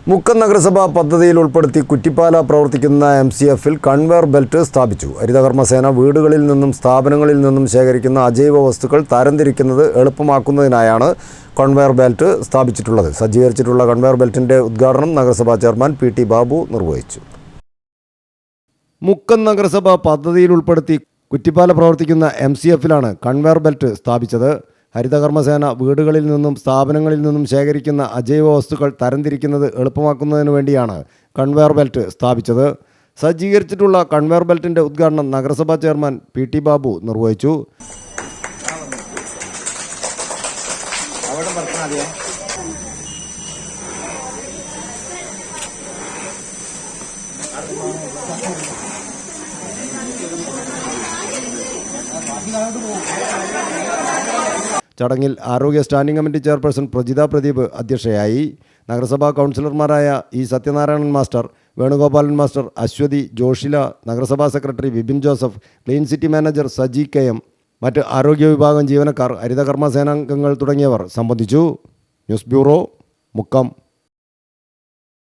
മുക്കം നഗരസഭ പദ്ധതിയിൽ ഉൾപ്പെടുത്തി കുറ്റിപ്പാല പ്രവർത്തിക്കുന്ന MCF-ൽ കൺവെയർ ബെൽറ്റ് സ്ഥാപിച്ചു. ഹരിതകർമ്മസേന വീടുകളിൽ നിന്നും സ്ഥാപനങ്ങളിൽ നിന്നും ശേഖരിക്കുന്ന അജൈവ വസ്തുക്കൾ തരംതിരിക്കുന്നത് എളുപ്പമാക്കുന്നതിനായാണ് കൺവെയർ ബെൽറ്റ് സ്ഥാപിച്ചിട്ടുള്ളത്. സജ്ജീകരിച്ചിട്ടുള്ള കൺവെയർ ബെൽറ്റിന്റെ ഉദ്ഘാടനം നഗരസഭാ ചെയർമാൻ PT ബാബു നിർവഹിച്ചു. മുക്കം നഗരസഭ പദ്ധതിയിൽ ഉൾപ്പെടുത്തി കുറ്റിപ്പാല പ്രവർത്തിക്കുന്ന MCF-ലാണ് കൺവെയർ ബെൽറ്റ് സ്ഥാപിച്ചത്. ഹരിതകർമ്മസേന വീടുകളിൽ നിന്നും സ്ഥാപനങ്ങളിൽ നിന്നും ശേഖരിക്കുന്ന അജൈവ വസ്തുക്കൾ തരംതിരിക്കുന്നത് എളുപ്പമാക്കുന്നതിന് വേണ്ടിയാണ് കൺവെയർ ബെൽറ്റ് സ്ഥാപിച്ചത്. സജ്ജീകരിച്ചിട്ടുള്ള കൺവെയർ ബെൽറ്റിന്റെ ഉദ്ഘാടനം നഗരസഭാ ചെയർമാൻ PT ബാബു നിർവഹിച്ചു. ചടങ്ങിൽ ആരോഗ്യ standing committee chairperson Prajitha Pradeep അധ്യക്ഷയായി. നഗരസഭാ കൗൺസിലർമാരായ E Sathyanarayanan master, Venugopalan master, Aswathy, Joshila, നഗരസഭാ secretary Vipin Joseph, clean city manager Saji KM, മറ്റ് ആരോഗ്യ വിഭാഗം ജീവനക്കാർ, ഹരിതകർമ്മ സേനാംഗങ്ങൾ തുടങ്ങിയവർ സംബന്ധിച്ചു. News bureau, Mukkam.